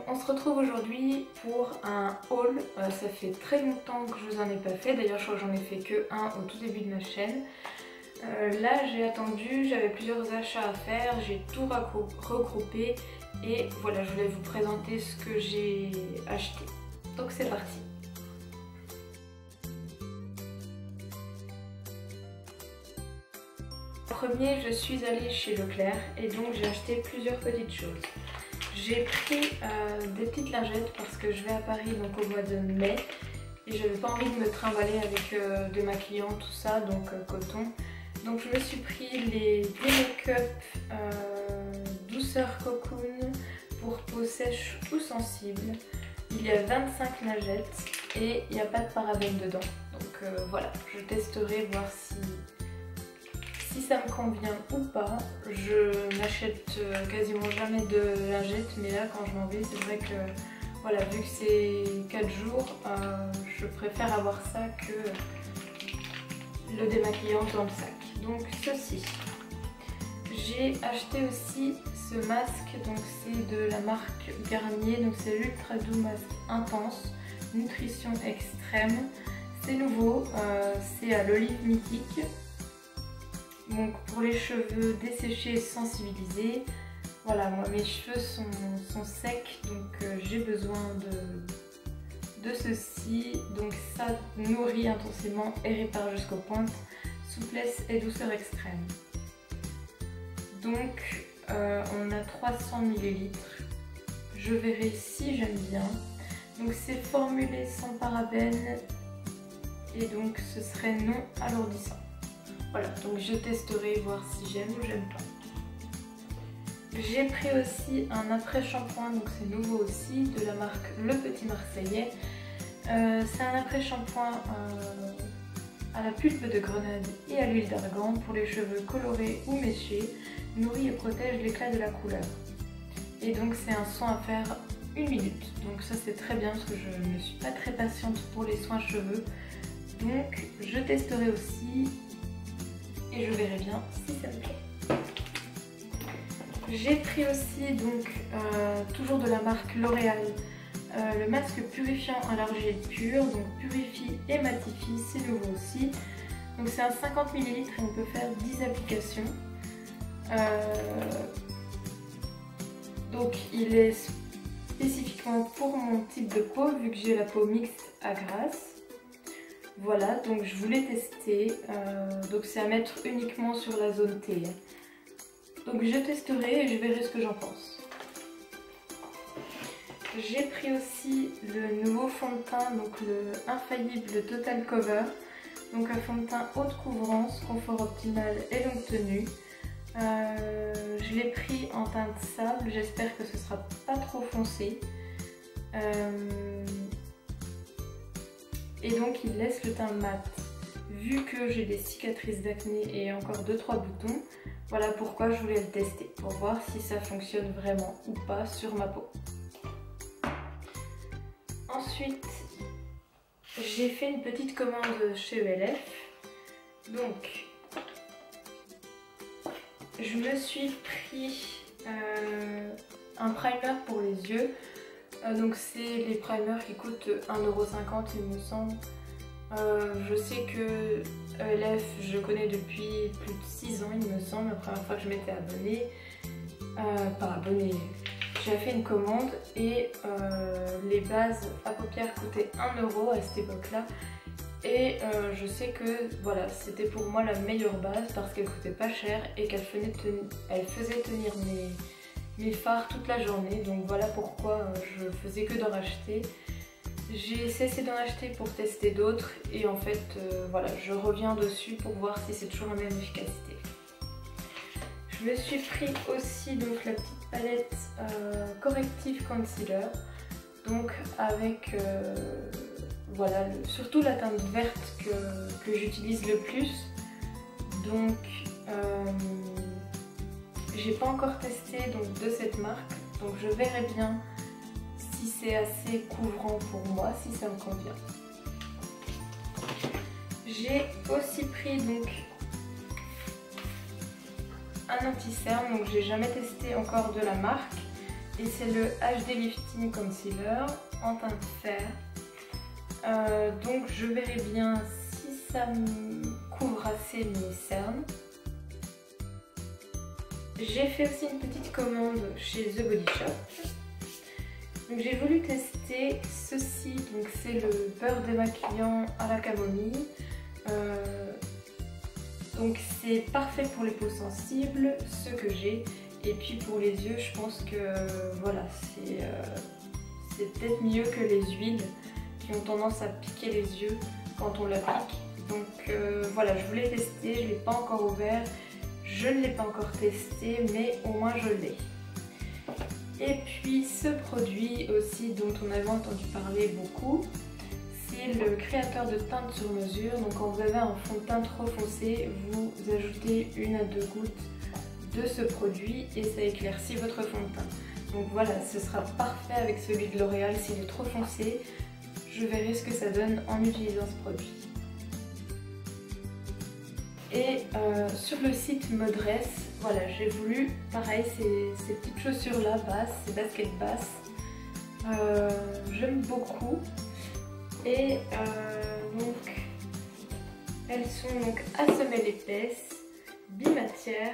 on se retrouve aujourd'hui pour un haul. Ça fait très longtemps que je vous en ai pas fait, d'ailleurs je crois que j'en ai fait que un au tout début de ma chaîne. Là j'ai attendu, j'avais plusieurs achats à faire, j'ai tout regroupé et voilà, je voulais vous présenter ce que j'ai acheté. Donc c'est parti. Premier, je suis allée chez Leclerc et donc j'ai acheté plusieurs petites choses. J'ai pris des petites lingettes parce que je vais à Paris donc au mois de mai et j'avais pas envie de me trimballer avec de maquillant tout ça, donc coton. Donc je me suis pris les Make-up douceur cocoon pour peau sèche ou sensible. Il y a 25 lingettes et il n'y a pas de parabènes dedans. Donc voilà, je testerai voir si ça me convient ou pas. Je n'achète quasiment jamais de lingettes, mais là quand je m'en vais, c'est vrai que voilà, vu que c'est 4 jours, je préfère avoir ça que le démaquillant dans le sac. Donc ceci. J'ai acheté aussi ce masque, donc c'est de la marque Garnier, donc c'est l'Ultra Doux Masque Intense, nutrition extrême. C'est nouveau, c'est à l'olive mythique. Donc pour les cheveux desséchés, sensibilisés, voilà, moi mes cheveux sont secs, donc j'ai besoin de ceci. Donc ça nourrit intensément et répare jusqu'aux pointes, souplesse et douceur extrême. Donc on a 300 ml, je verrai si j'aime bien. Donc c'est formulé sans parabènes et donc ce serait non alourdissant. Voilà, donc je testerai voir si j'aime ou j'aime pas. J'ai pris aussi un après-shampoing, donc c'est nouveau aussi, de la marque Le Petit Marseillais. C'est un après-shampoing à la pulpe de grenade et à l'huile d'argan pour les cheveux colorés ou méchés, nourrit et protège l'éclat de la couleur. Et donc c'est un soin à faire 1 minute, donc ça c'est très bien parce que je ne suis pas très patiente pour les soins cheveux. Donc je testerai aussi et je verrai bien si ça me plaît. J'ai pris aussi donc toujours de la marque L'Oréal le masque purifiant à l'argile pure, donc purifie et matifie, c'est nouveau aussi. Donc c'est un 50 ml et on peut faire 10 applications. Donc il est spécifiquement pour mon type de peau vu que j'ai la peau mixte à grasse. Voilà, donc je voulais tester, donc c'est à mettre uniquement sur la zone T. Donc je testerai et je verrai ce que j'en pense. J'ai pris aussi le nouveau fond de teint, donc le infaillible Total Cover. Donc un fond de teint haute couvrance, confort optimal et longue tenue. Je l'ai pris en teinte sable, j'espère que ce sera pas trop foncé. Et donc il laisse le teint mat. Vu que j'ai des cicatrices d'acné et encore 2-3 boutons, voilà pourquoi je voulais le tester, pour voir si ça fonctionne vraiment ou pas sur ma peau. Ensuite, j'ai fait une petite commande chez ELF. Donc, je me suis pris un primer pour les yeux. Donc c'est les primers qui coûtent 1,50 € il me semble. Je sais que ELF je connais depuis plus de 6 ans il me semble, la première fois que je m'étais abonnée. Pas abonnée, j'ai fait une commande et les bases à paupières coûtaient 1 € à cette époque là. Et je sais que voilà, c'était pour moi la meilleure base parce qu'elle coûtait pas cher et qu'elle faisait tenir mes fards toute la journée. Donc voilà pourquoi je faisais que d'en racheter. J'ai cessé d'en acheter pour tester d'autres et en fait voilà, je reviens dessus pour voir si c'est toujours la même efficacité. Je me suis pris aussi donc la petite palette Corrective Concealer, donc avec voilà, surtout la teinte verte que j'utilise le plus. Donc j'ai pas encore testé donc, de cette marque, donc je verrai bien si c'est assez couvrant pour moi, si ça me convient. J'ai aussi pris donc un anti-cerne, donc j'ai jamais testé encore de la marque. et c'est le HD Lifting Concealer en teint de fer. Donc je verrai bien si ça me couvre assez mes cernes. J'ai fait aussi une petite commande chez The Body Shop. Donc j'ai voulu tester ceci, donc c'est le beurre démaquillant à la camomille. Donc c'est parfait pour les peaux sensibles, ce que j'ai. Et puis pour les yeux, je pense que voilà, c'est peut-être mieux que les huiles qui ont tendance à piquer les yeux quand on l'applique. Donc voilà, je voulais tester, je ne l'ai pas encore ouvert, je ne l'ai pas encore testé, mais au moins je l'ai. Et puis ce produit aussi dont on avait entendu parler beaucoup, c'est le créateur de teinte sur mesure. Donc quand vous avez un fond de teint trop foncé, vous ajoutez 1 à 2 gouttes de ce produit et ça éclaircit votre fond de teint. Donc voilà, ce sera parfait avec celui de L'Oréal. S'il est trop foncé, je verrai ce que ça donne en utilisant ce produit. Et sur le site Modress, voilà, j'ai voulu, pareil, ces petites chaussures là, basses, ces baskets basses, j'aime beaucoup. Et donc, elles sont donc à semelle épaisse, bimatière,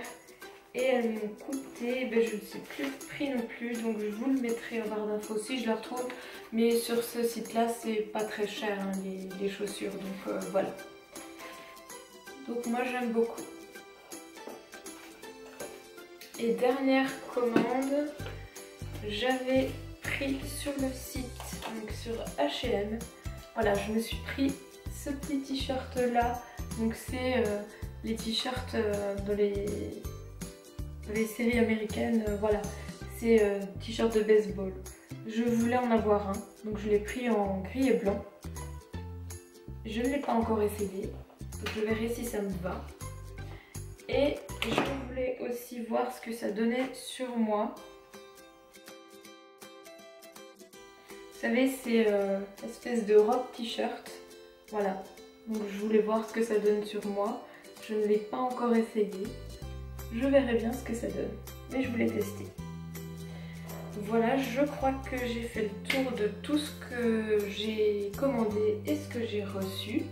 et elles m'ont coûté, je ne sais plus le prix non plus, donc je vous le mettrai en barre d'infos si je le retrouve. Mais sur ce site là, c'est pas très cher hein, les chaussures, donc voilà. Donc moi j'aime beaucoup. Et dernière commande, j'avais pris sur le site, donc sur H&M, voilà, je me suis pris ce petit t-shirt là. Donc c'est les t-shirts dans les séries américaines, voilà, c'est t-shirt de baseball. Je voulais en avoir un, donc je l'ai pris en gris et blanc. Je ne l'ai pas encore essayé, donc je verrai si ça me va. Et je voulais aussi voir ce que ça donnait sur moi. Vous savez, c'est espèce de robe t-shirt, voilà. Donc je voulais voir ce que ça donne sur moi. Je ne l'ai pas encore essayé. Je verrai bien ce que ça donne, mais je voulais tester. Voilà, je crois que j'ai fait le tour de tout ce que j'ai commandé et ce que j'ai reçu.